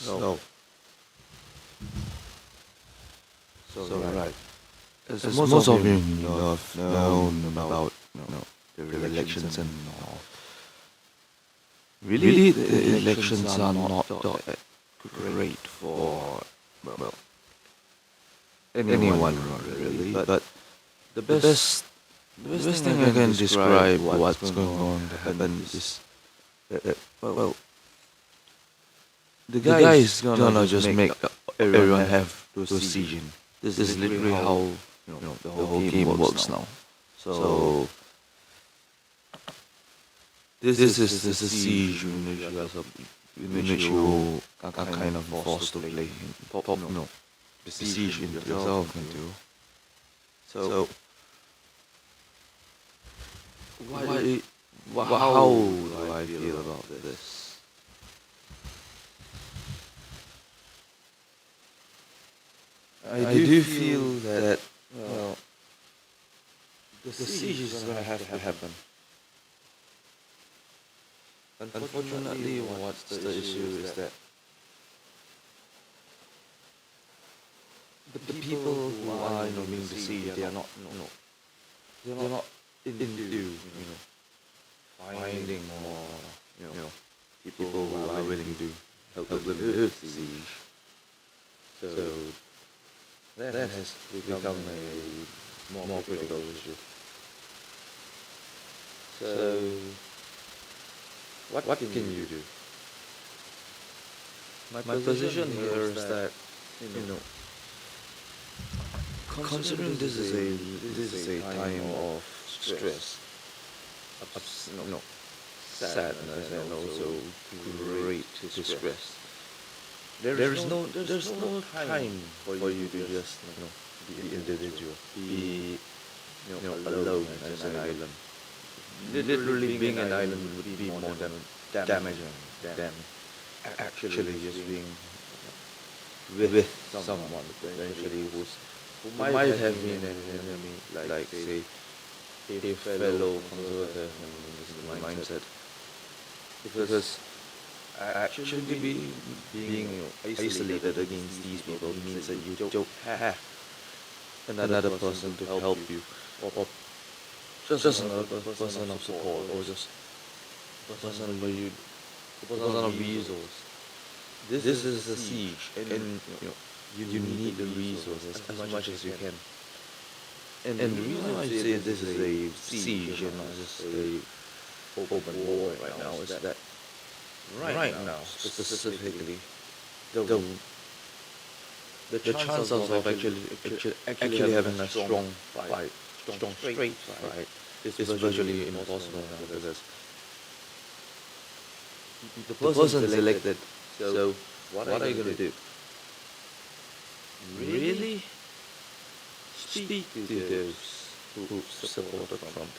No. So right. As most of you have known about the elections and all. Really, the elections are not that great for well anyone really. But the best thing I can describe what's going on to happen is that the guy is gonna just make everyone have those decision. This is literally how the whole game works now. So this is the siege in which you are kind of forced to play the siege into yourself into. So how do I feel about this? I do feel that the siege is gonna have to happen. Unfortunately, what's the issue is that the people who are being besieged, they are not they're not into finding more people who are willing to help them with the siege. So that has become a more critical issue. So what can you do? My position here is that considering this is a time of stress, sadness, and also great distress. There's no time for you to just be individual, be alone as an island. Literally being an island would be more damaging than actually just being with someone potentially who might have been an enemy, like say a fellow conservative in this mindset. Because actually being isolated against these people means that you don't have another person to help you, or just another person of support, or just person of resource. This is a siege, and you need the resources as much as you can. And the reason why I say this is a siege and not just a open war right now is that right now specifically the chances of actually having a strong straight fight is virtually impossible now, because the person's elected. So what are you gonna do? Really speak to those who supported Trump.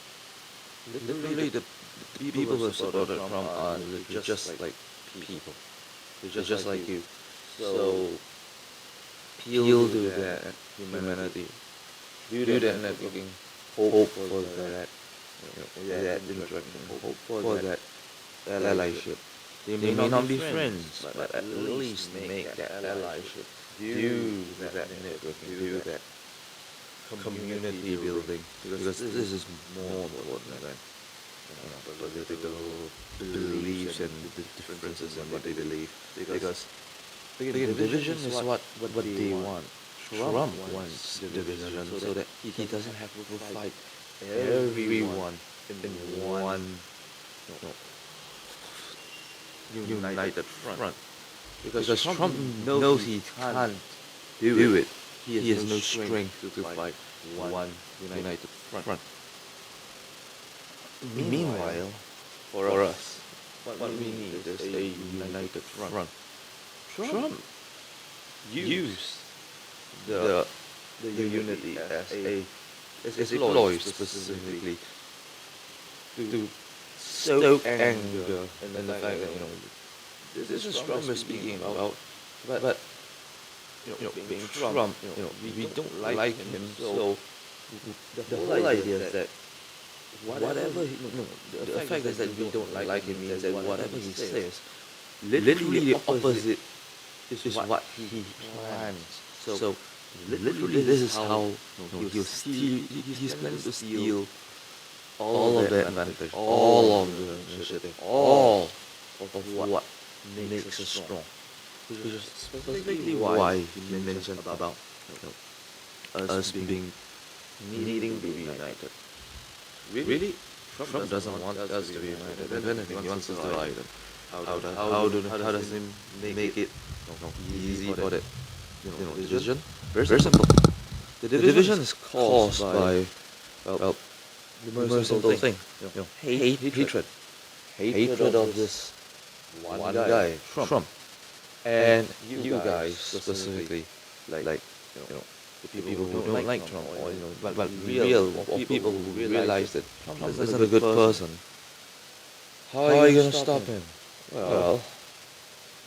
Literally, the people who supported Trump are just like people. They're just like you. So appeal to their humanity. Do that networking. Hope for that. That interaction. Hope for that allyship. They may not be friends, but at least make that allyship. Do that networking. Do that community building, because this is more important than political beliefs and the differences in what they believe. Because division is what they want. Trump wants division so that he doesn't have to fight everyone in one united front. Because Trump knows he can't do it. He has no strength to fight one united front. Meanwhile, for us, what we need is a united front. Trump used the unity as a ploy specifically to stoke anger and the fact that this is Trump we're speaking about, but being Trump, we don't like him, so the whole idea is that whatever the fact is that we don't like him means that whatever he says, literally the opposite is what he plans. So literally, this is how he'll steal. He's planning to steal all of the advantage, all of the initiative, all of what makes us strong. Which is specifically why he mentioned about us being needing to be united. Really, Trump doesn't want us to be united. If anything, he wants us to divide. How does he make it easy for that division? Very simple. The division is caused by well, the most simple thing. Hatred. Hatred of this one guy, Trump. And you guys specifically, like the people who don't like Trump, or but real or people who realize that Trump isn't a good person. How are you gonna stop him? Well,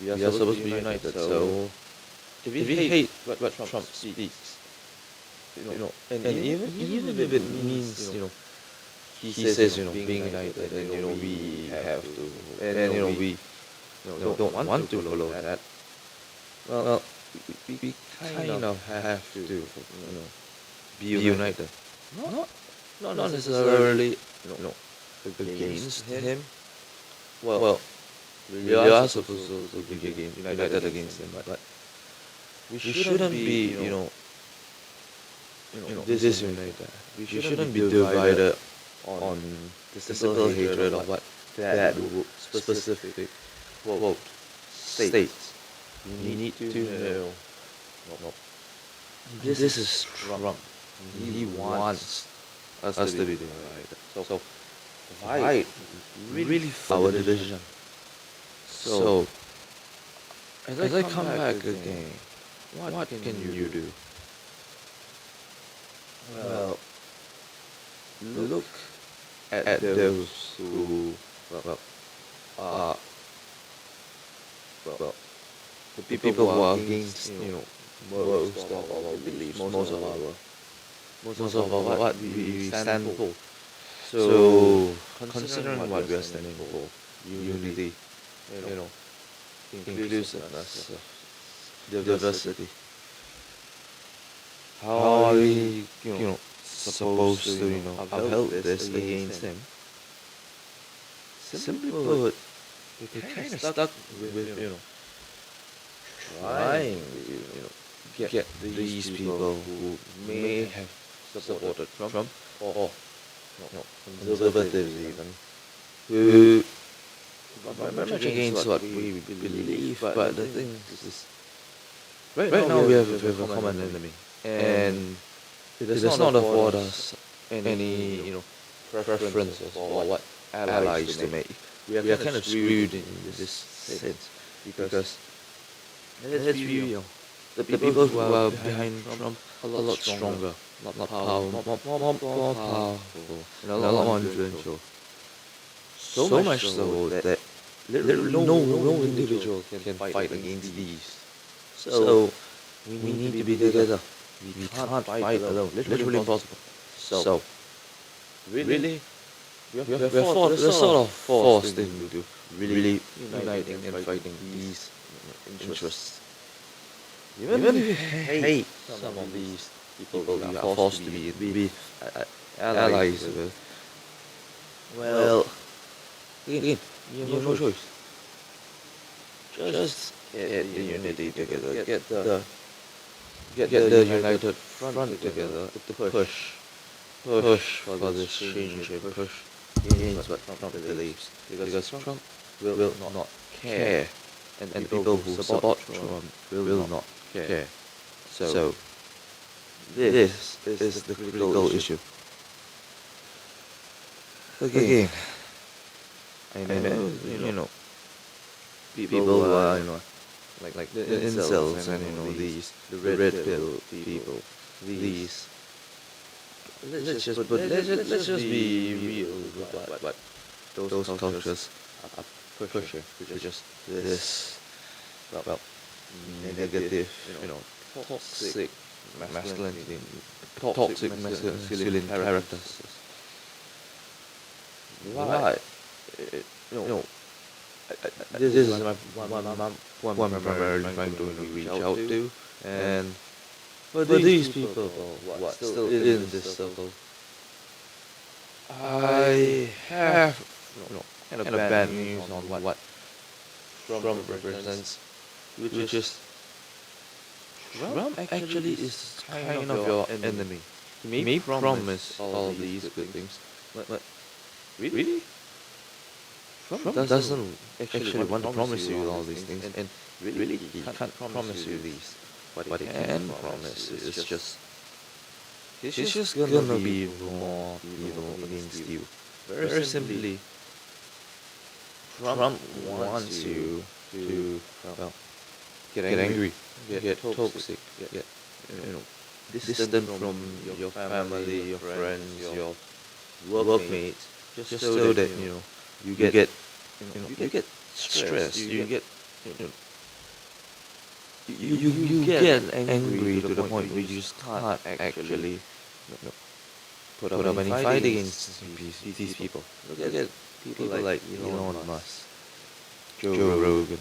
we are supposed to be united. So if we hate what Trump speaks, and even if it means he says being united, and we have to, and we don't want to follow that. Well, we kind of have to be united. Not necessarily against him. Well, we are supposed to be united against him, but we shouldn't be disunited. We shouldn't be divided on the simple hatred of what that specific quote states. We need to know. This is Trump. He wants us to be divided. So fight really our division. So as I come back again, what can you do? Well, look at those who are the people who are against most of our beliefs, most of our what we stand for. So considering what we are standing for, unity, inclusiveness, diversity, how are we supposed to upheld this against him? Simply put, we're kind of stuck with trying to get these people who may have supported Trump or conservatives even, who are very much against what we believe. But the thing is, right now we have a common enemy, and it does not afford us any preferences or what allies to make. We are kind of screwed in this sense because let's be real. The people who are behind Trump are a lot stronger, more powerful, and a lot more influential. So much so that literally no individual can fight against these. So we need to be together. We can't fight alone. Literally impossible. So really, we're sort of forced into really uniting and fighting these interests. Even if you hate some of these people you are forced to be allies with, well, again, you have no choice. Just get the unity together, get the united front together to push for this change and push against what Trump believes. Because Trump will not care, and the people who support Trump will not care. So this is the critical issue. Again, I know, people who are like the incels and the red pill people, these. Let's just be real with what those cultures are pushing, which is just this negative, toxic masculinity, toxic masculine characters. Right. this is my one primarily trying to reach out to, and for these people what still in this circle, I have kind of bad news on what Trump represents, which is Trump actually is kind of your enemy. He may promise all these good things, but really, Trump doesn't actually want to promise you all these things, and really he can't promise you these. What he can promise is just he's just gonna be more evil against you. Very simply, Trump wants you to well get angry, get toxic, get you know distant from your family, your friends, your workmates, just so that you get stressed, you get you know, you get angry to the point where you start actually put up any fight against these people. Look at people like Elon Musk, Joe Rogan,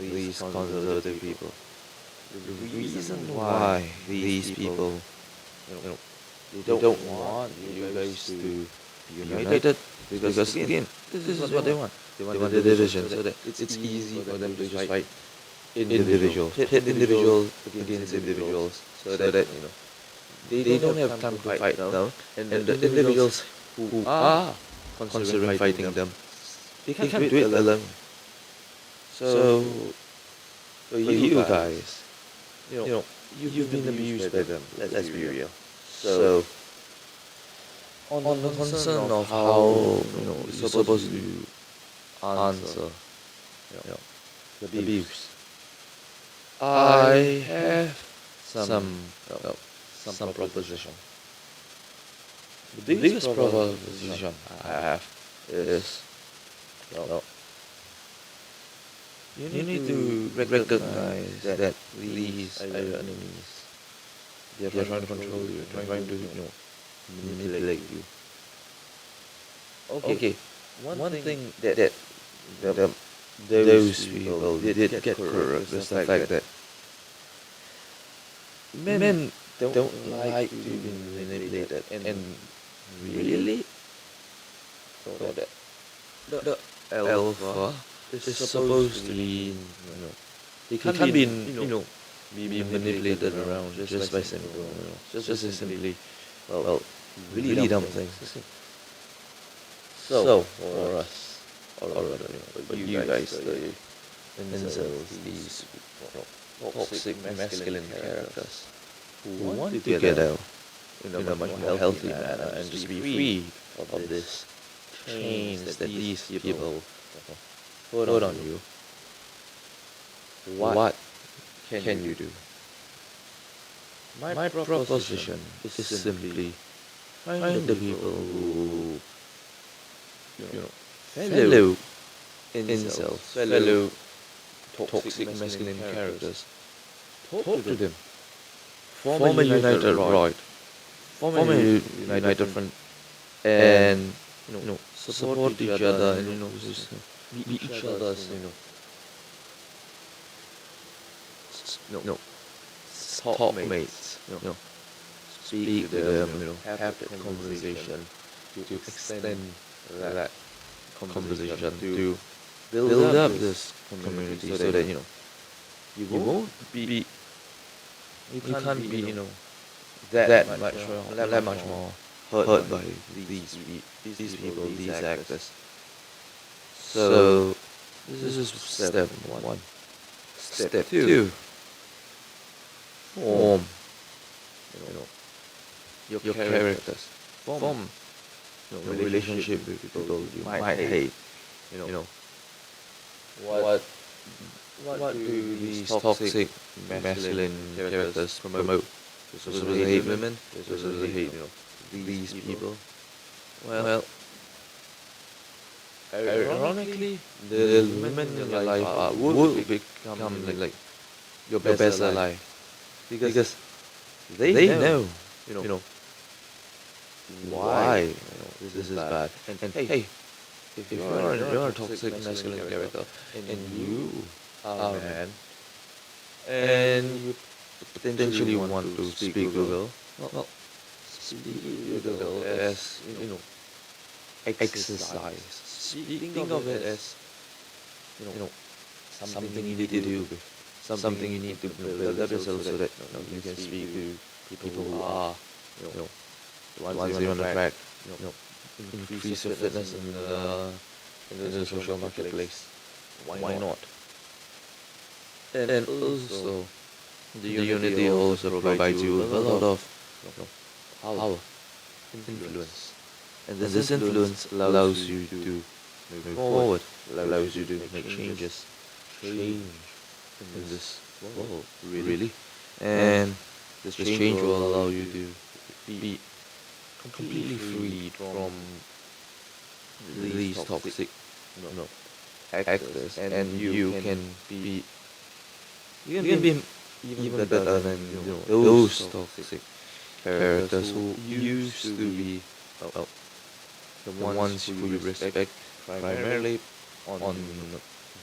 these conservative people. The reason why these people, they don't want you guys to be united, because again, this is what they want. They want the division, so that it's easy for them to just fight individuals, pit individuals against individuals, so that they don't have time to fight now, and the individuals who are considering fighting them, they can't do it alone. So for you guys, you've been abused by them. Let's be real. So on the concern of how you're supposed to answer the abuse, I have some proposition. The biggest proposition I have is you need to recognize that these are your enemies. They are trying to control you, trying to manipulate you. Okay, one thing that those people did get correct is the fact that men don't like to be manipulated, and really, so that the alpha is supposed to be, he can't be, be manipulated around just by simple, just as simply, really dumb things. So for us, or for you guys, the incels, these toxic masculine characters who want to get out in a much more healthy manner and just be free of this chains that these people put on you, what can you do? My proposition is simply find the people who, fellow incels, fellow toxic masculine characters, talk to them, form a united right, form a united front, and support each other, and just be each other's top mates, speak to them, have that conversation, to extend that conversation, to build up this community, so that you won't be, you can't be that much more hurt by these people, these actors. So this is step one. Step two, form your characters, form a relationship with people you might hate. What do these toxic masculine characters promote? They're supposed to hate women, they're supposed to hate these people. Well, ironically, the women in your life would become like your best ally, because they know, why this is bad. And hey, if you're a toxic masculine character and you are a man and you potentially want to speak to a girl, well, speak to a girl as, exercise. Think of it as, something you need to do, something you need to build up yourself so that you can speak to people who are, the ones you want to attract, increase your fitness in the social marketplace. Why not? And also, the Unity also provides you with a lot of power, influence. And this influence allows you to move forward, allows you to make change in this world, really. And this change will allow you to be completely freed from these toxic, actors, and you can be even better than those toxic characters who used to be the ones who you respect primarily on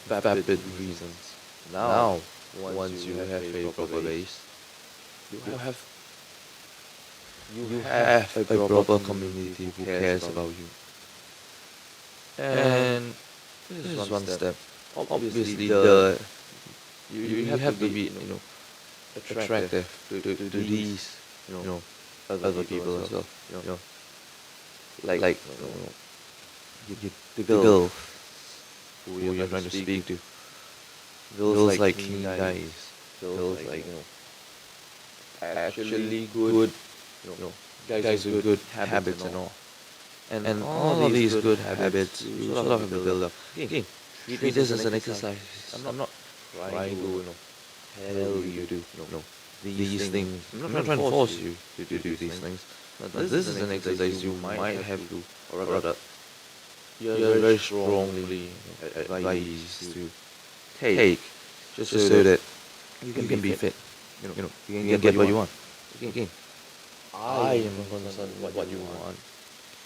vapid reasons. Now, once you have a proper base, you have a proper community who cares about you. And this is one step. Obviously, you have to be attractive to these other people as well. Like the girl who you're trying to speak to. Girls like clean guys. Girls like actually good, guys with good habits and all. And all of these good habits you sort of have to build up. Again, treat this as an exercise. I'm not trying to tell you to these things. I'm not trying to force you to do these things. But this is an exercise you might have to, or rather, you're very strongly advised to take, just so that you can be fit. You can get what you want. Again, I am concerned with what you want,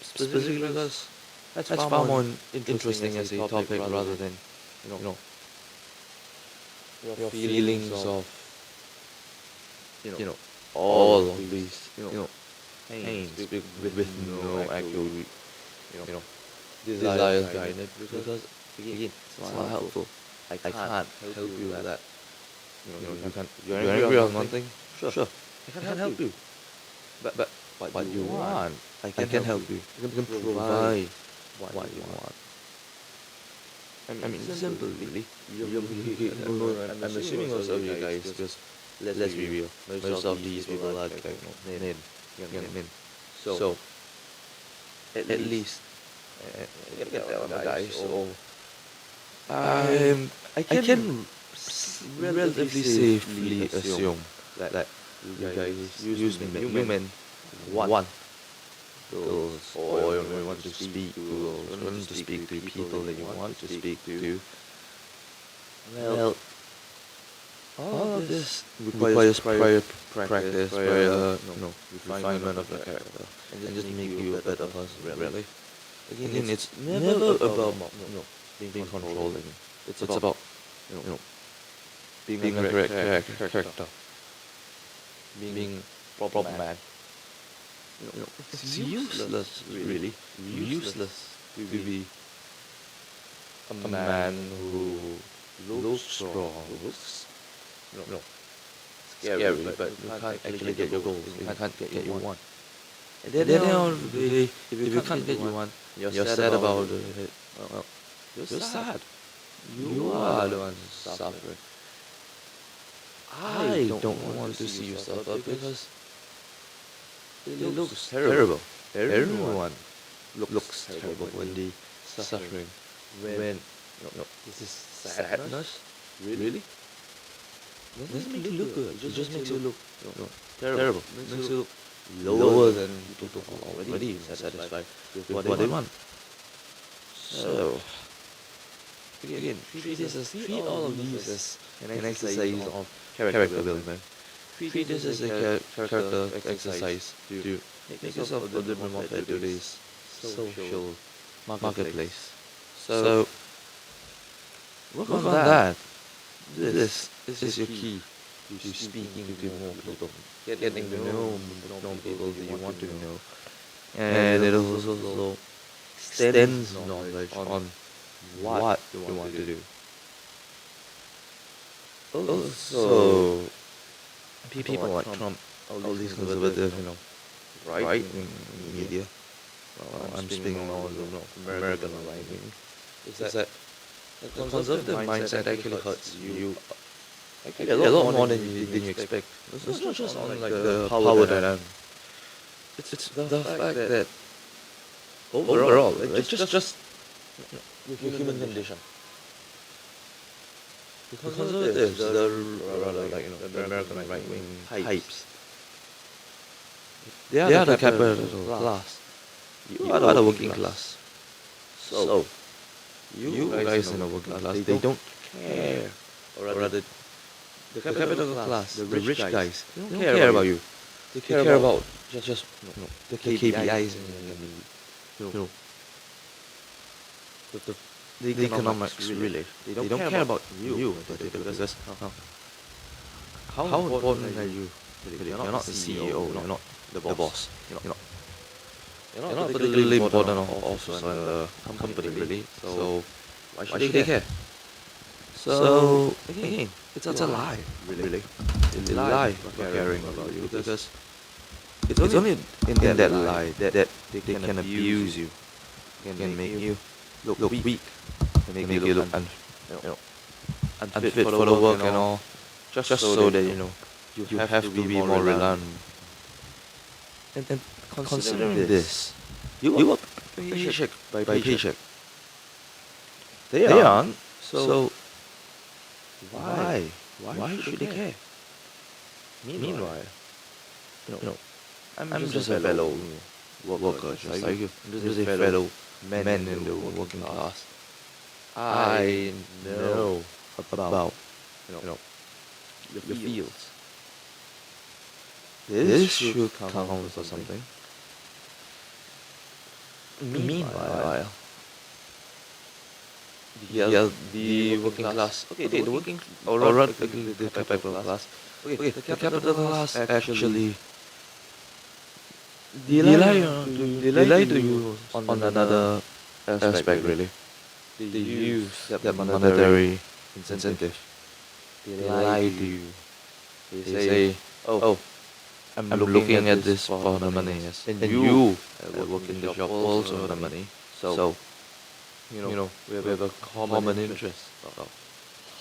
specifically because that's far more interesting as a topic rather than your feelings of all of these pains with no actual desires behind it, because again it's not helpful. I can't help you with that. You're angry on one thing, sure, I can help you. But what you want, I can help you. I can provide what you want. I mean, simple, really. I'm assuming most of you guys, because let's be real, most of these people are young men. So, at least, guys, so I can relatively safely assume that you guys use men want girls, or you want to speak to girls, want to speak to people that you want to speak to. Well, all of this requires prior practice, prior refinement of the character, and just make you a better person, really. Again, it's never about being controlling. It's about being a correct character, being proper man. It's useless, really, useless to be a man who looks strong, looks scary, but you can't actually get your goals, you can't get your want. At the end of the day, if you can't get your want, you're sad about it, well, you're sad. You are the one suffering. I don't want to see you suffer, because it looks terrible. Everyone looks terrible when they suffering. When this is sadness, really? It doesn't make you look good. It just makes you look terrible. It makes you look lower than people who are already satisfied with what they want. So, again, treat all of these as an exercise of character building. Treat this as a character exercise to make yourself a little bit more fit to today's social marketplace. So work on that. This is your key to speaking to more people, getting to know more people that you want to know, and it also extends knowledge on what you want to do. Also, people like Trump, all these conservative, right wing media. Well, I'm speaking more of American right wing. Is that the conservative mindset actually hurts you actually a lot more than you expect. It's not just on like the power dynamic. It's the fact that overall, like, just your human condition. The conservatives, rather like the American right wing types, they are the capital class. You are the working class. So you guys in the working class, they don't care, or rather, the capital class, the rich guys, they don't care about you. They care about just the KPIs and the economics really. They don't care about you because how important are you? You're not the CEO. You're not the boss. You're not particularly important also in the company really. So why should they care? So again, it's a lie, really. They lie for caring about you because it's only in that lie that they can abuse you, can make you look weak, can make you look unfit for the work and all, just so that you have to be more reliant. And considering this, you are paycheck by paycheck. They aren't. So why? Why should they care? Meanwhile, I'm just a fellow worker, just like you. I'm just a fellow man in the working class. I know about the fields. This should count for something. Meanwhile, the working class. Okay, the working or rather the capital class. Okay, the capital class actually they lie to you on another aspect really. They use that monetary incentive. They lie to you. They say, oh, I'm looking at this for the money, yes. And you work in the shop also for the money. So we have a common interest.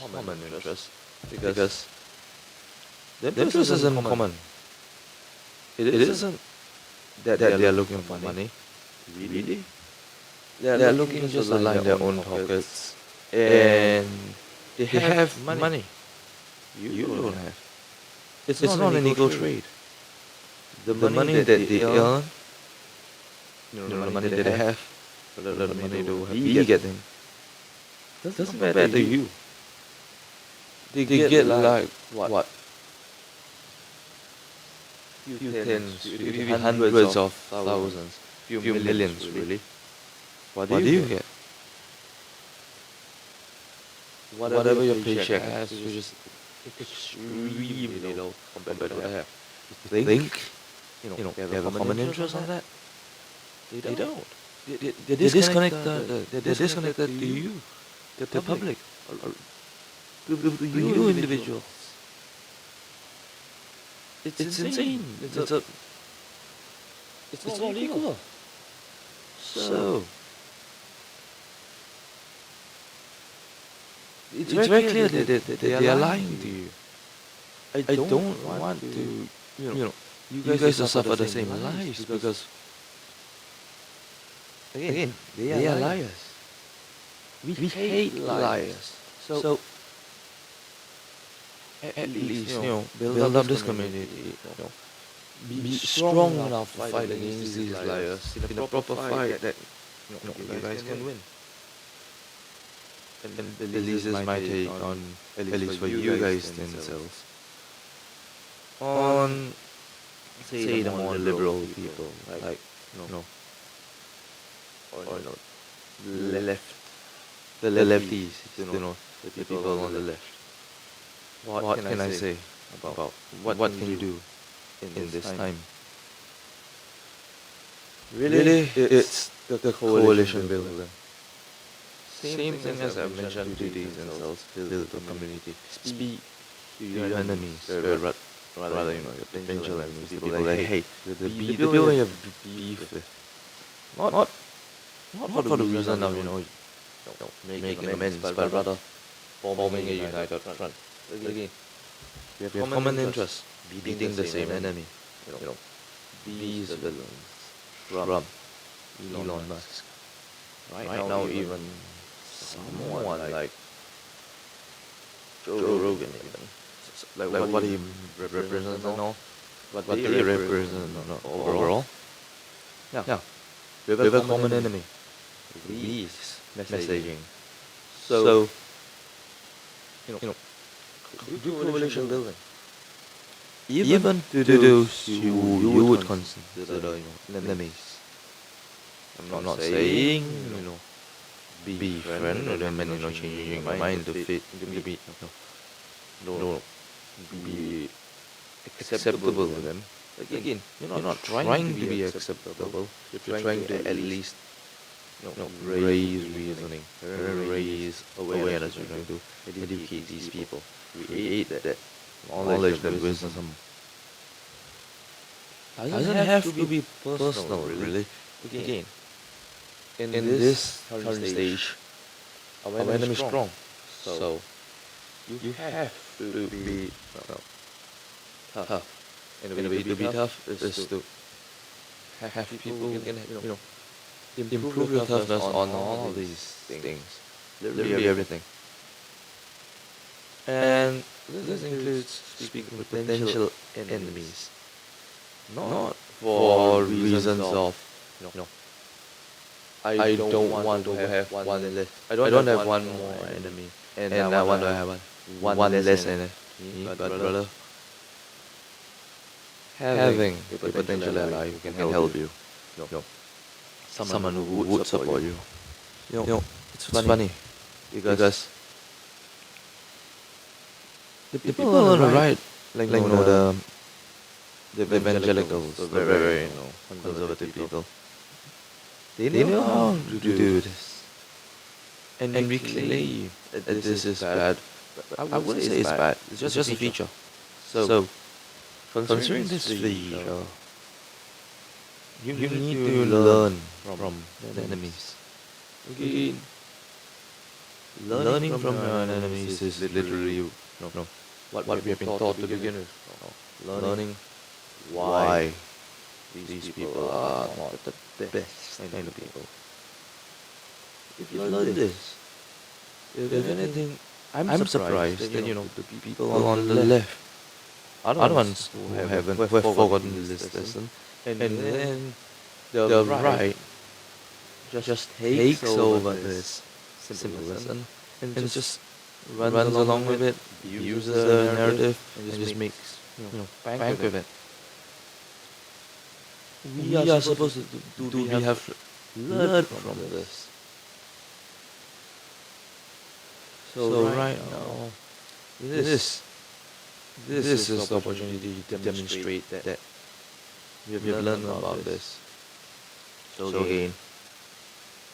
Common interest. Because the interest isn't common. It isn't that they are looking for money. Really? They are looking just to line their own pockets. And they have money. You don't have. It's not an equal trade. The money that they earn, the money that they have, the money they will be getting, doesn't matter to you. They get like what? Few tens, maybe hundreds of thousands, few millions really. What do you get? Whatever your paycheck has, which is extremely low compared to what I have. You think, they have a common interest on that? They don't. They're disconnected to you, the public, to you individuals. It's insane. It's not equal. So it's very clear that they are lying to you. I don't want to, you guys to suffer the same lies because again, they are liars. We hate liars. So at least, build up this community. Be strong enough to fight against these liars in a proper fight that you guys can win. And at least this is my take on, at least for you guys themselves, on say the more liberal people, like or left the lefties, the people on the left. What can I say about what can you do in this time? Really, it's the coalition building. Same thing as I mentioned to these incels, build a community. Speak to your enemies, rather, your potential enemies, the people they hate, the people you have beef with. Not for the reason of, making amends, but rather forming a united front. Again, we have common interests, beating the same enemy. These villains, Trump, Elon Musk. Right now, even someone like Joe Rogan, even. Like what he represents and all, what they represent overall. Yeah, we have a common enemy. These messaging. So, do coalition building. Even to those who you would consider, enemies. I'm not saying, be friend with them and, changing my mind to fit into be, no, be acceptable with them. Again, you're not trying to be acceptable. You're trying to at least, raise reasoning, raise awareness. You're trying to educate these people, create that knowledge, that wisdom. Doesn't have to be personal, really. Again, in this current stage, our enemy is strong. So, you have to be tough. And the way to be tough is to have people who can, improve your toughness on all of these things. Literally everything. And this includes speaking with potential enemies. Not for reasons of, I don't want to have one less. I don't have one more enemy, and I want to have one less enemy. But brother, having a potential ally who can help you, someone who would support you. It's funny because the people on the right, the evangelicals, the very, conservative people, they know how to do this. And we claim that this is bad. But I wouldn't say it's bad. It's just a feature. So, considering this feature, you need to learn from the enemies. Again, learning from your enemies is literally, what we have been taught to begin with. Learning why these people are not the best kind of people. If you learn this, if anything, I'm surprised that, the people on the left are the ones who have forgotten this lesson, and then the right just takes over this simple lesson and just runs along with it, uses the narrative, and just makes, bank with it. We are supposed to have learned from this. So right now, this is the opportunity to demonstrate that we have learned about this. So again,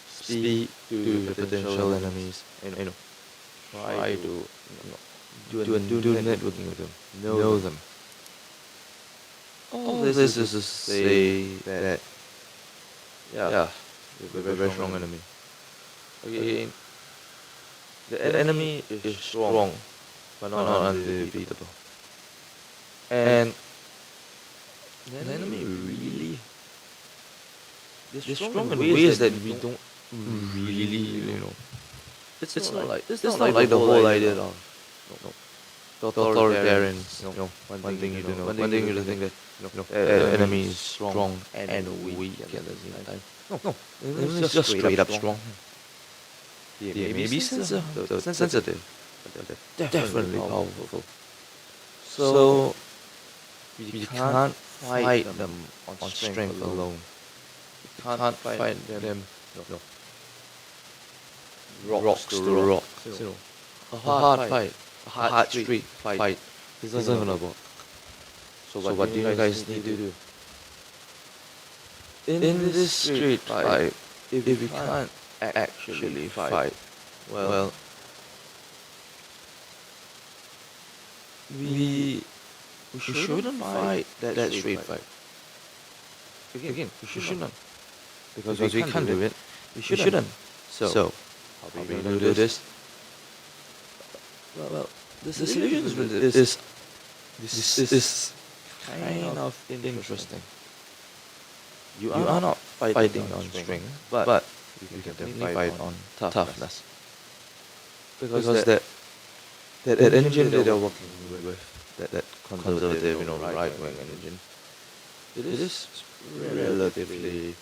speak to your potential enemies, and try to do networking with them, know them. All this is to say that, we have a very strong enemy. Again, the enemy is strong, but not undefeatable. And the enemy really is strong in ways that we don't really, It's not like the whole idea of authoritarians. One thing you know, one thing you think that the enemy is strong and weak at the same time. No, it's just straight up strong. They may be sensitive, but they're definitely powerful. So we can't fight them on strength alone. We can't fight them rocks to rocks, a hard fight, a hard street fight isn't gonna work. So what do you guys need to do? In this street fight, if we can't actually fight, well, we shouldn't fight that street fight. Again, we shouldn't. Because we can't do it. We shouldn't. So how are we gonna do this? Well, the solution is kind of interesting. You are not fighting on strength, but you can definitely fight on toughness. Because that engine that they're working with, that conservative, right-wing engine, it is relatively,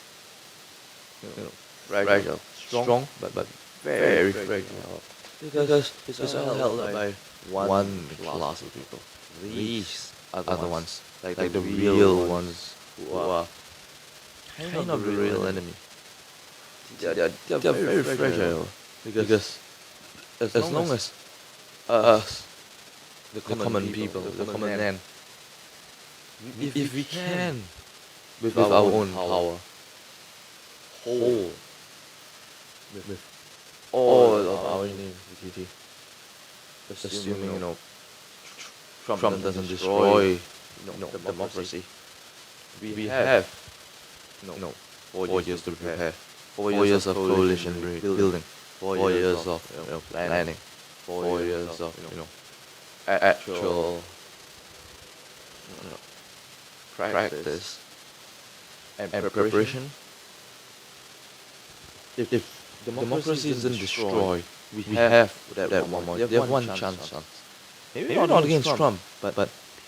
fragile, strong, but very fragile. Because it's all held up by one class of people. These are the ones, like the real ones who are kind of the real enemy. They're very fragile because as long as us, the common people, the common man, if we can, with our own power, hold with all of our unity, assuming Trump doesn't destroy democracy, we have 4 years to prepare, 4 years of coalition building, 4 years of planning, 4 years of actual practice and preparation. If democracy isn't destroyed, we have that one more. We have one chance. Maybe not against Trump, but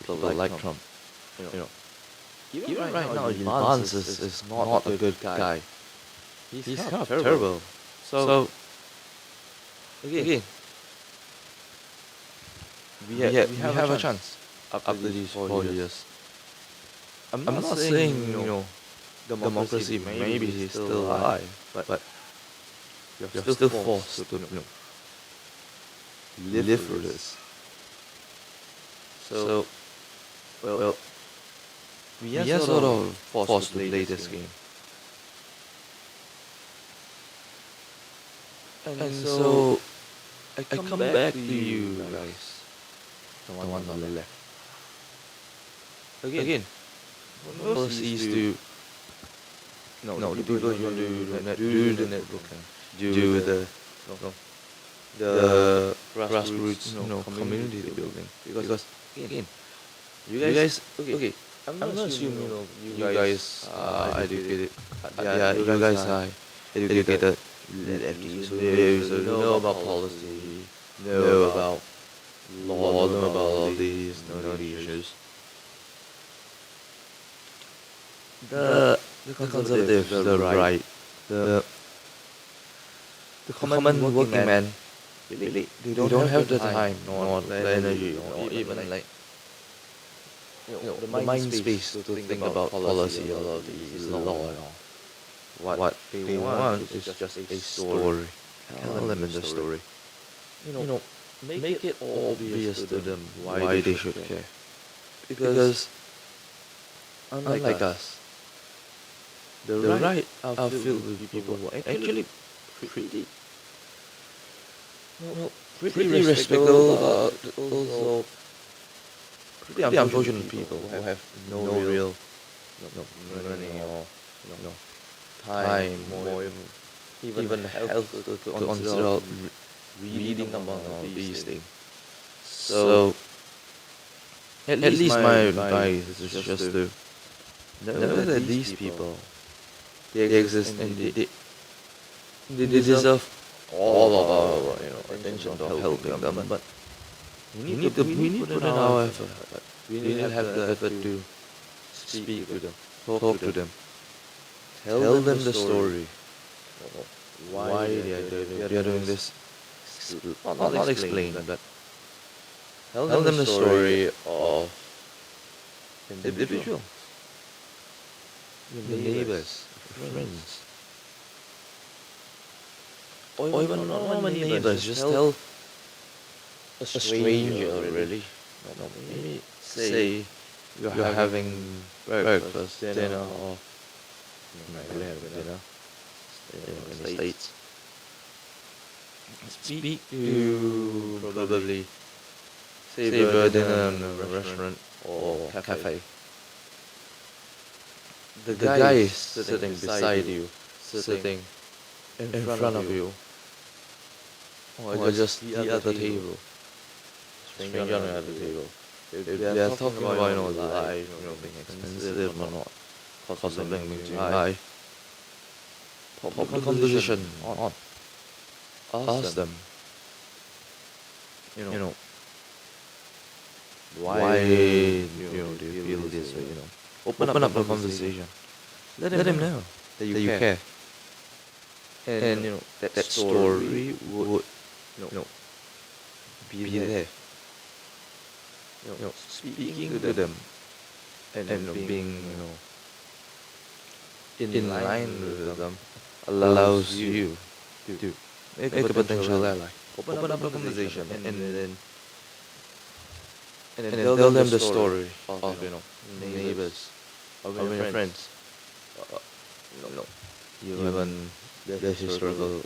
people like Trump. Even right now, Vance is not a good guy. He's kind of terrible. So again, we have a chance after these 4 years. I'm not saying democracy maybe is still alive, but you're still forced to live through this. So well, we are sort of forced to play this game. And so I come back to you guys, the ones on the left. Again, policies to the people who do the networking, do the grassroots community building. Because again, you guys okay. I'm not assuming you guys are educated. Yeah, you guys are educated. At least so you know about policy, know about law, know about all these, know the issues. The conservatives, the right, the common working man, they don't have the time, nor the energy, or even like the mind space to think about policy or these law and all. What they want is just a story. Tell them in the story. Make it obvious to them why they should care. Because unlike us, the right are filled with people who are actually pretty respectable, but also pretty unfortunate people who have no real money or time or even health to consider out reading about all these things. So at least my advice is just to know that these people, they exist and they deserve all of our attention to helping them. But we need to put in our effort. We need to have the effort to speak to them, talk to them, tell them the story of why they are doing this. Not explain, but tell them the story of individuals, your neighbors, your friends, or even normal neighbors, just tell a stranger, really. Maybe say you're having breakfast, dinner, or maybe having dinner in the States. Speak to probably say you're dinner in a restaurant or cafe. The guy is sitting beside you, sitting in front of you, or just the other table, stranger on the other table. If they are talking about, life, being expensive or not, cost of living being too high, pop the conversation on. Ask them, you know, why do you feel this way? Open up the conversation. Let him know that you care. And that story would be there. Speaking to them and being in line with them allows you to make a potential ally. Open up a conversation and then tell them the story of neighbors, of your friends. Even the historical,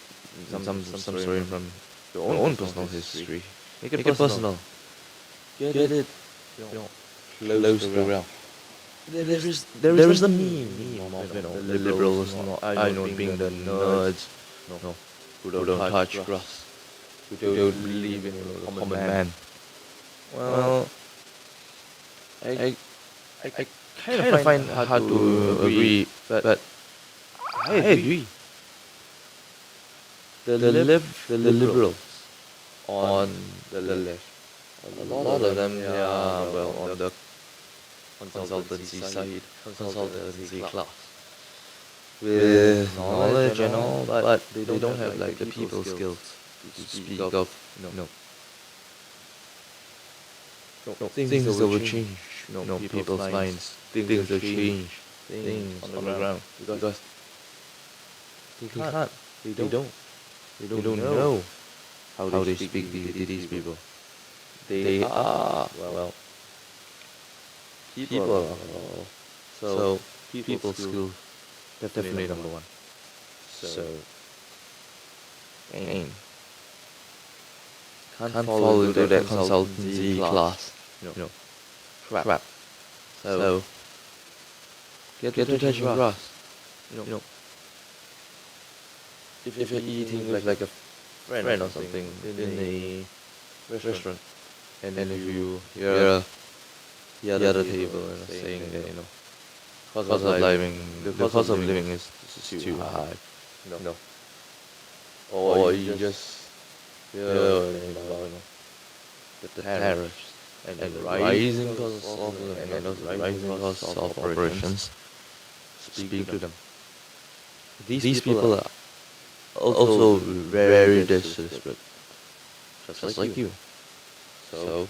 some story from your own personal history. Make it personal. Get it close to real. There is the meme of the liberals being the nerds, who don't touch grass, who don't believe in the common man. Well, I kind of find hard to agree, but I agree. The liberals on the left, a lot of them, on the consultancy side, consultancy class, with knowledge and all, but they don't have like the people skills to speak of, things that will change, people's minds, things that change, things on the ground, because they can't, they don't know how they speak to these people. They are, people are, so people skills definitely number one. So, can't fall into that consultancy class, crap. So, get to touching grass, if you're eating with like a friend or something in a restaurant, and if you hear the other table saying that the cost of living is too high, or you just hear about the tariffs and the rising costs of living and those rising costs of operations, speak to them. These people are also very desperate, just like you. So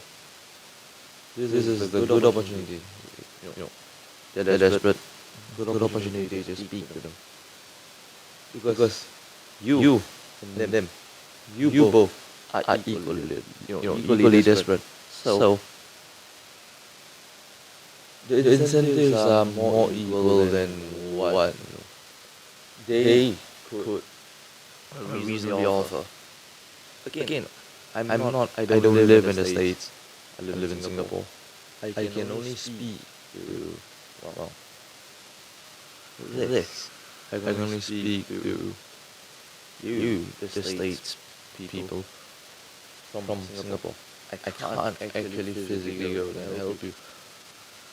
this is the good opportunity, they're desperate, good opportunity to speak to them. Because you and them, you both are equally desperate. So the incentives are more equal than what they could reasonably offer. Again, I don't live in the States. I live in Singapore. I can only speak to, this. I can only speak to you, the States people from Singapore. I can't actually physically go there and help you.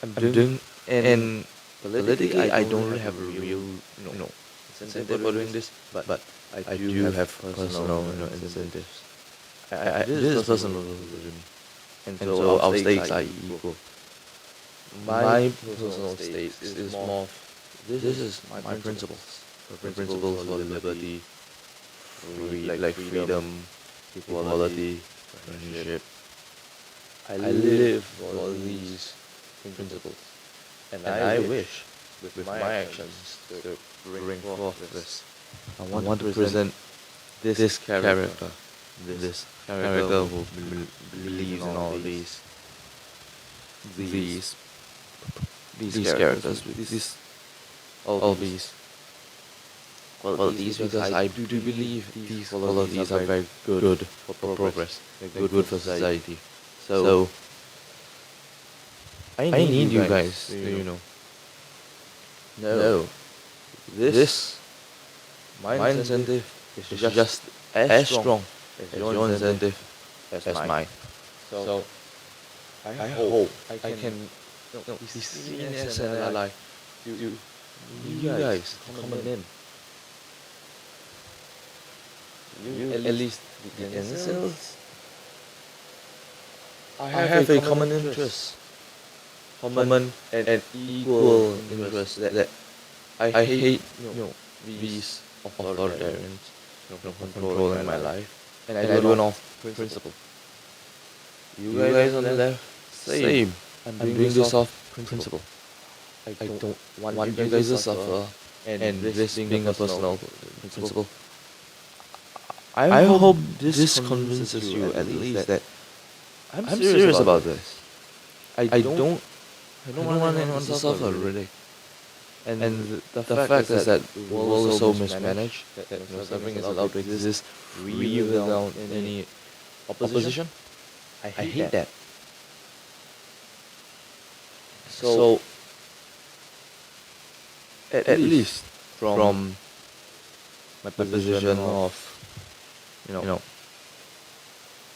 I'm doing, and politically, I don't really have a real, incentive for doing this, but I do have personal, incentives. This is personal to me, and so our stakes are equal. My personal stakes is more of, this is my principles. The principles for liberty, freedom, equality, friendship. I live for these principles, and I wish with my actions to bring forth this. I want to present this character, this character who believes in all these these characters, all these qualities, because I do believe these qualities are very good for progress, they're good for society. So I need you guys to, know this my incentive is just as strong as your incentive as mine. So I hope I can be seen as an ally. You guys comment in. At least the incels. I have a common interest, common and equal interest that I hate, these authoritarians, controlling my life, and I do it off principle. You guys on the left, same. I'm doing this off principle. I don't want you guys to suffer, and this being a personal principle. I hope this convinces you at least that I'm serious about this. I don't want anyone to suffer, really. And the fact is that the world is so mismanaged that suffering is allowed to exist really without any opposition. I hate that. So at least from my position of,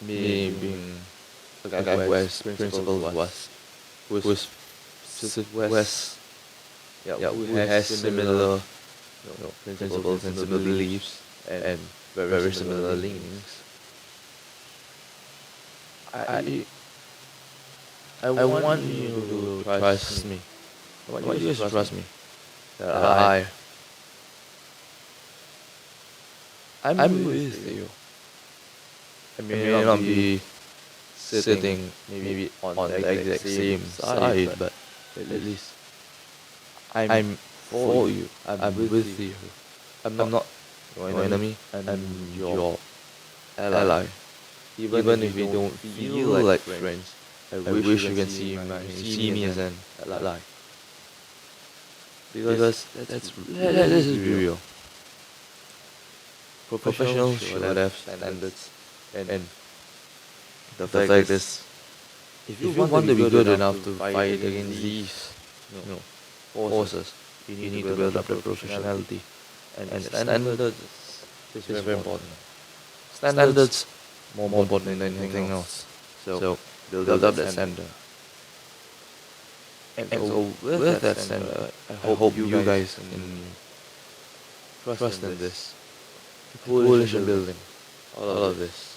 me being a guy who has principles, who has similar, principles and similar beliefs and very similar leanings. I want you to trust me. I want you to trust me. That I'm with you. I may not be sitting maybe on the exact same side, but at least I'm for you. I'm with you. I'm not your enemy. I'm your ally. Even if we don't feel like friends, I wish you can see me as an ally. Because let's just be real. Professionals should have standards, and the fact is, if you want to be good enough to fight against these, forces, you need to build up the professionality, and standards is very important. Standards more important than anything else. So build up that standard. And so with that standard, I hope you guys can trust in this. Coalition building, all of this.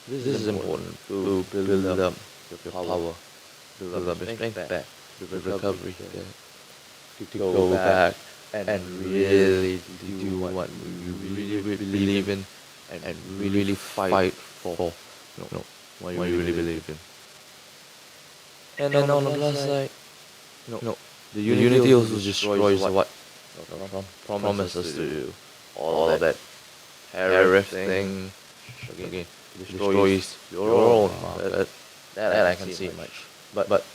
This is important to build up your power, build up your strength back, the recovery, to go back and really do what you really believe in, and really fight for what you really believe in. And on the plus side, the unity also destroys what promises to do. All that tariff thing, again, destroys your own market. That I can see much. But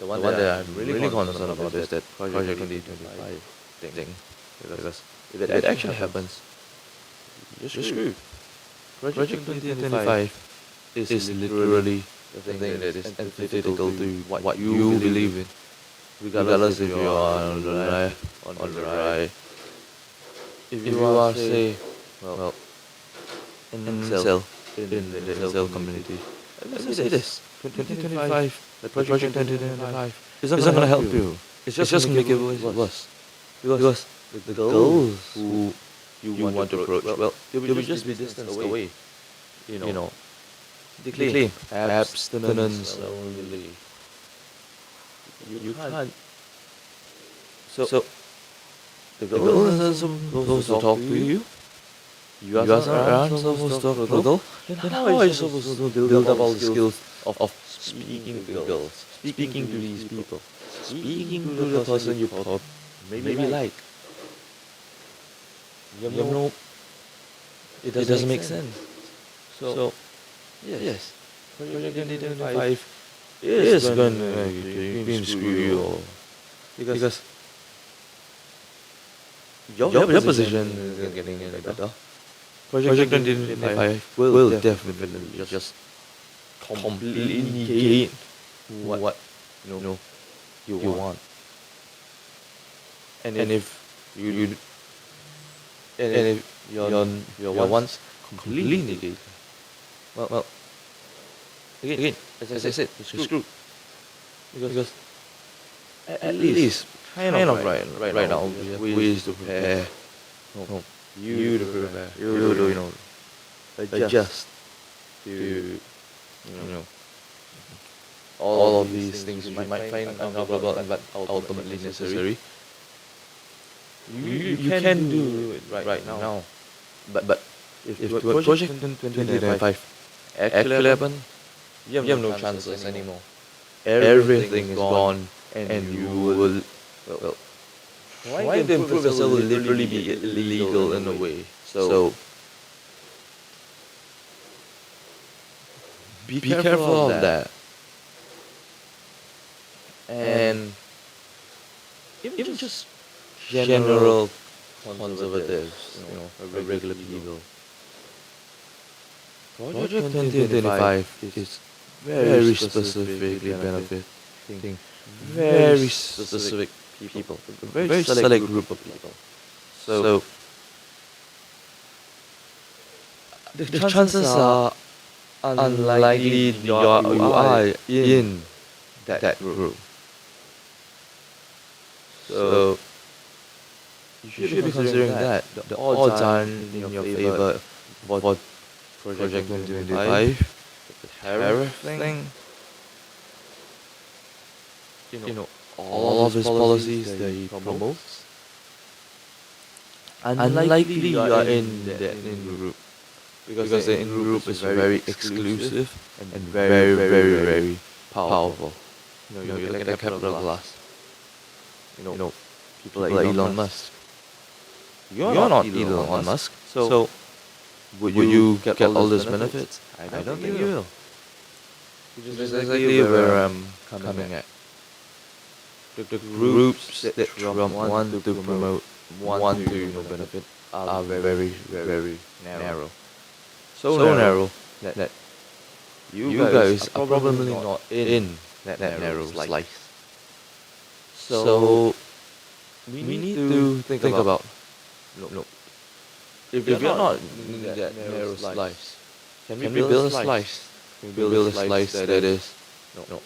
the one that I'm really concerned about is that Project 2025 thing. Because if it actually happens, you're screwed. Project 2025 is literally the thing that is antithetical to what you believe in. Regardless if you are on the left, on the right. If you are, say, in the incel community, let me say this: 2025, the Project 2025, isn't going to help you. It's just going to make it worse. Because the girls who you want to approach, they will just be distanced away. They claim abstinence only. You can't. So the girl isn't supposed to talk to you. You aren't supposed to talk to the girl. Then how are you supposed to build up all the skills of speaking to girls, speaking to these people, speaking to the person you maybe like? it doesn't make sense. So yes, Project 2025 is going to green screw you all because your position is getting any better. Project 2025 will definitely just completely negate what you want. And if you and if your wants completely negated, well again as I said, you're screwed because at least kind of right now we have ways to prepare. No, you to prepare. You to adjust to all of these things you might find uncomfortable but ultimately necessary. You can do it right now. But if Project 2025 actually happen, you have no chances anymore. Everything is gone and you will, well, trying to improve yourself will literally be illegal in a way. So be careful of that. And even just general conservatives, regular people. Project 2025 is very specifically benefiting very specific people, a very select group of people. So the chances are unlikely you are in that group. So you should be considering that. The odds are in your favor for Project 2025, the tariff thing, all of his policies that he promotes. Unlikely you are in that in-group because the in-group is very exclusive and very, very, very powerful. You look at the capital class. People like Elon Musk. You're not Elon Musk, so would you get all these benefits? I don't think you will. Which is exactly where I'm coming at. The groups that Trump want to promote, want to benefit, are very, very narrow. So narrow that you guys are probably not in that narrow slice. So we need to think about, if you're not in that narrow slice, can we build a slice? Can we build a slice that is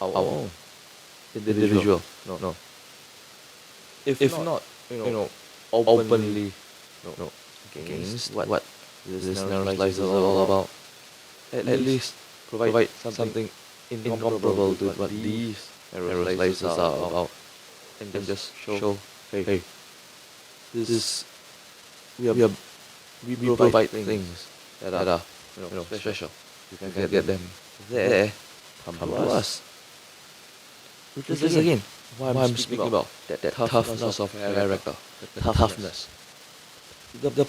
our own, individual? No. If not, openly, against what this narrow slice is all about, at least provide something incomparable to what these narrow slices are about, and just show, hey, this we provide things that are special. You can get them there. Come to us. Which is again why I'm speaking about that toughness of character, the toughness. The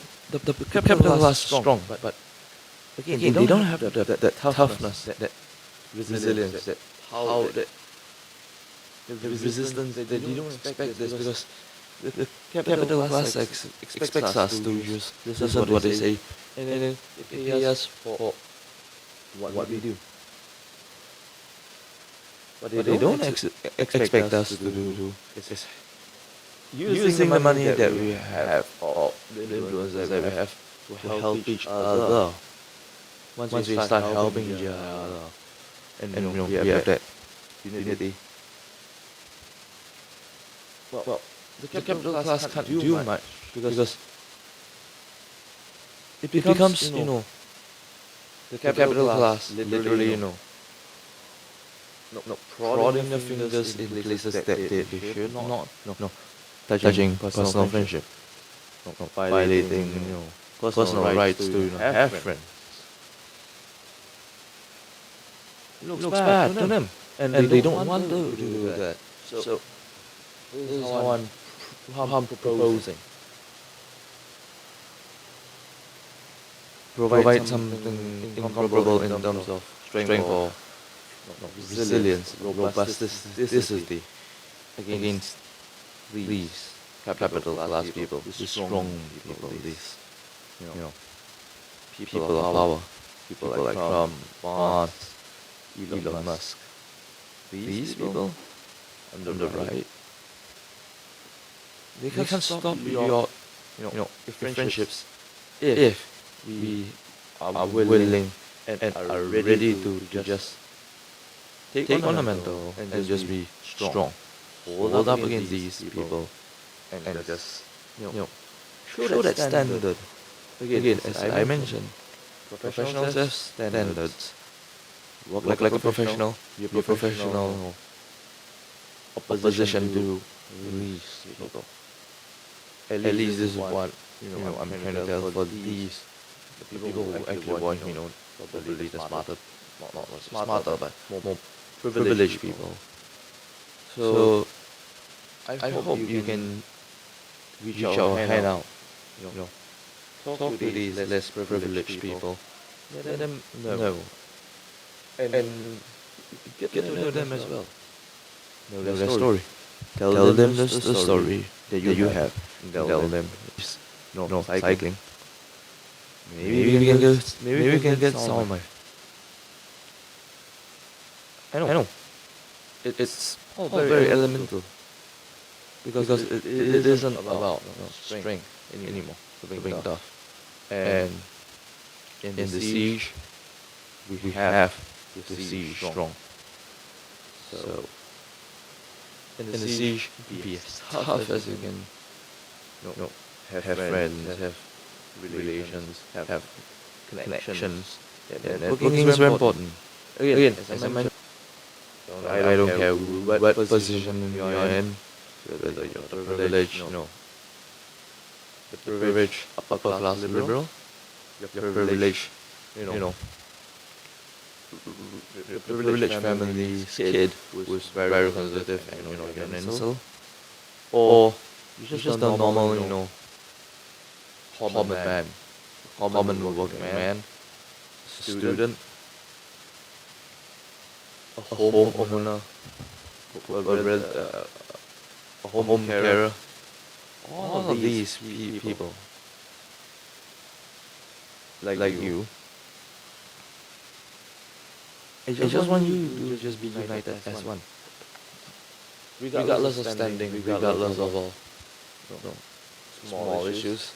capital class is strong, but again they don't have that toughness, that resilience, that how that the resistance that you don't expect this because the capital class expects us to just listen to what they say and then they pay us for what we do. What they don't expect us to do is using the money that we have, or the influence that we have, to help each other. Once we start helping each other, and we have that unity, well, the capital class can't do much because it becomes, the capital class literally, prodding the fingers in places that they should not, touching personal friendship, violating, personal rights to have friends. It looks bad to them, and they don't want to do that. So this is how I'm proposing. provide something incomparable in terms of strength or resilience, robustity against these capital class people, these strong people, these you know people of power, people like Trump, Barnes, Elon Musk. These people on the right, they can stop your your friendships if we are willing and are ready to just take on a mentor and just be strong, hold up against these people, and just you know show that standard. Again, as I mentioned, professionals have standards. Work like a professional. Be a professional. Opposition to these people. At least this is what I'm trying to tell for these the people who actually watch me, probably the smarter, not smarter, but more privileged people. So I hope you can reach out a hand out, you know, talk to these less privileged people, let them know, and get to know them as well. Know their story. Tell them the story that you have. Tell them, cycling. Maybe we can get somewhere. I know. It's all very elemental because it isn't about strength anymore. Being tough. And in the siege, we have to siege strong. So in the siege, be as tough as you can. Have friends, have relations, have connections. And networking is very important. Again, as I mentioned, I don't care what position you're in, whether you're the privileged, the privileged upper class liberal, your privileged, the privileged family's kid who's very conservative and you're an incel, or you're just a normal, common man, common working man, student, a home owner, a home carer, all of these people like you. I just want you to just be united as one, regardless of standing, regardless of all small issues.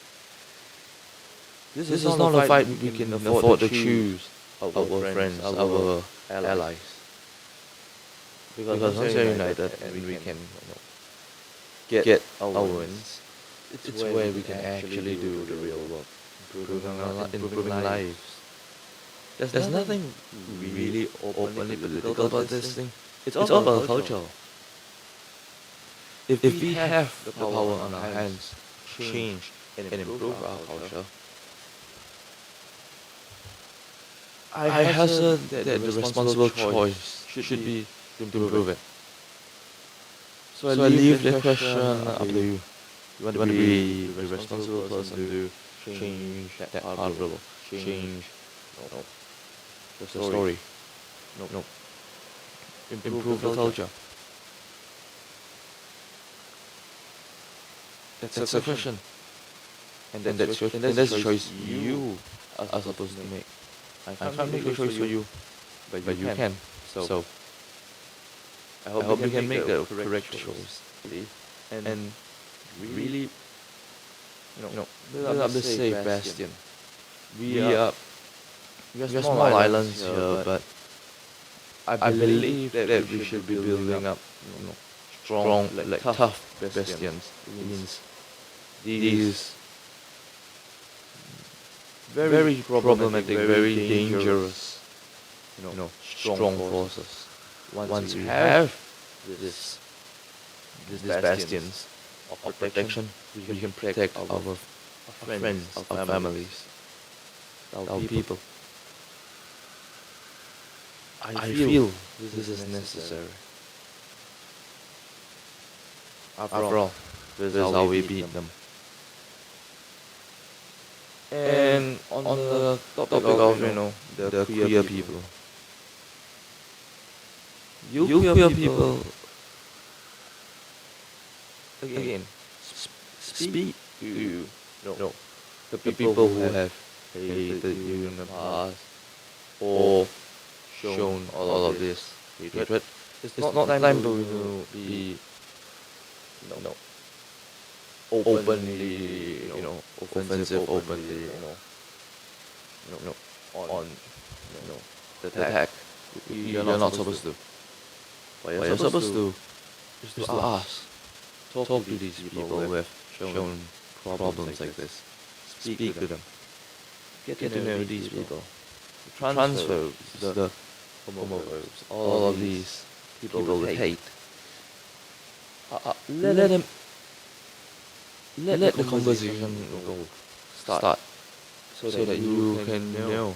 This is not a fight we can afford to choose our friends, our allies. Because once we're united and we can get our wins, it's where we can actually do the real work, improving lives. There's nothing really openly political about this thing. It's all about culture. If we have the power on our hands, change and improve our culture, I hazard that the responsible choice should be to improve it. So I leave the question up to you. You want to be the responsible person to change that part of the world, change the story, improve the culture. That's the question, and that's the choice you are supposed to make. I can't make a choice for you, but you can. So I hope you can make the correct choice, and really, build up the safe bastion. We are small islands here, but I believe that we should be building up, strong, like tough bastions. It means these very problematic, very dangerous, strong forces. Once we have these bastions of protection, we can protect our friends, our families, our people. I feel this is necessary. After all, this is how we beat them. And on the topic of the queer people, you queer people again speak to the people who have hated you in the past or shown all of this hatred. It's not time to be openly offensive openly on the attack. You're not supposed to. What you're supposed to is to ask, talk to these people who have shown problems like this. Speak to them. Get to know these people. Transphobes, the homophobes, all of these people with hate. Let the conversation start so that you can know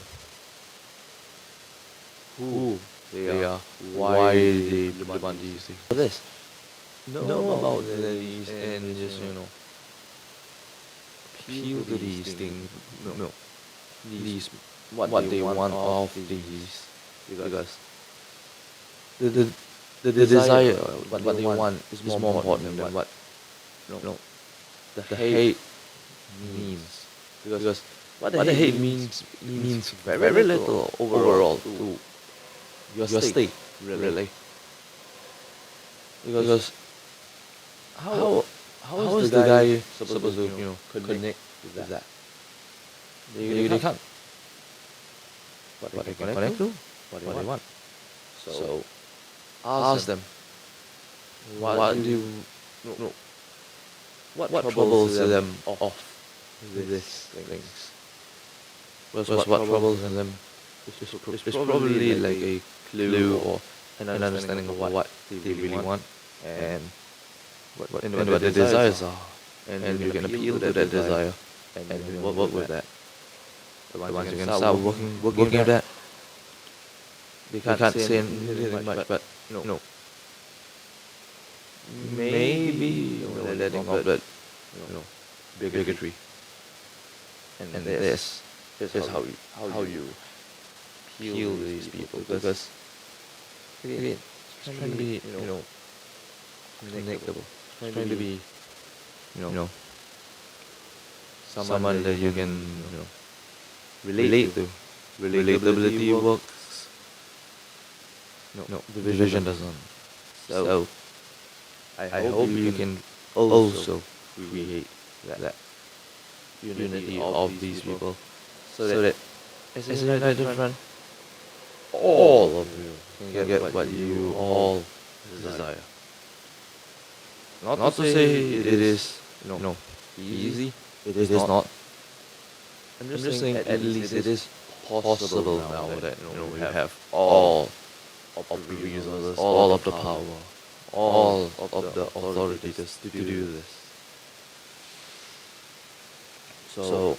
who they are, why they demand these things. This. Know about these and just appeal to these things. These what they want of these, because the desire what they want is more important than what the hate means, because what the hate means very little overall to your state, really. Because how is the guy supposed to connect with that? They can't. But they can connect to what they want. So ask them, what do you what troubles them off these things? What troubles them is probably like a clue or an understanding of what they really want and what their desires are, and you can appeal to that desire and work with that. So once you can start working with that, they can't say anything much, but maybe letting go, but bigotry. And this is how you appeal to these people, because again, it's trying to be connectable, it's trying to be someone that you can relate to. Relatability works. The vision doesn't. So I hope you can also create that unity of these people, so that as a united front, all of you can get what you all desire. Not to say it is easy. It is not. I'm just saying at least it is possible now that we have all of the resources, all of the power, all of the authorities to do this. So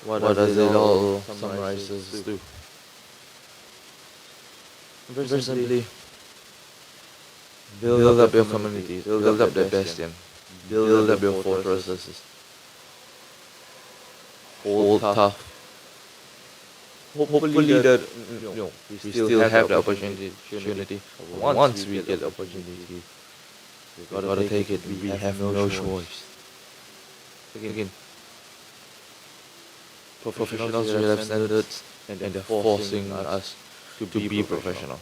what does it all summarizes to? Very simply, build up your communities, build up the bastion, build up your fortresses, hold tough. Hopefully that we still have the opportunity. Once we get the opportunity, we gotta take it. We have no choice. Again, professionals should have standards, and they're forcing us to be professional.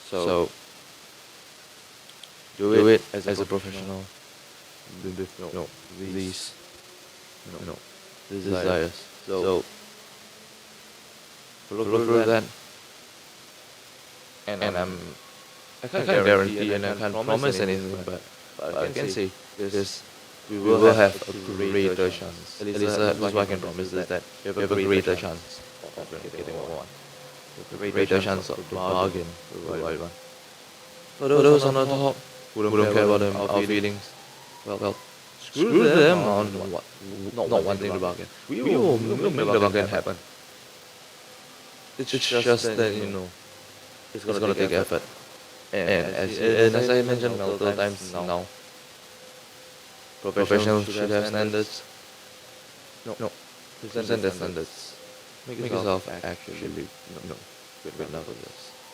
So do it as a professional. These desires. So follow that, and I can't guarantee and I can't promise anything, but I can say this: we will have a greater chance. At least that's what I can promise, is that you have a greater chance of getting what you want. A greater chance of the bargain with what you want. For those on the top who don't care about our feelings, well, screw them on what not wanting the bargain. We will make the bargain happen. It's just that it's gonna take effort, and as I mentioned multiple times now, professionals should have standards. present their standards, make yourself actually, good enough for this.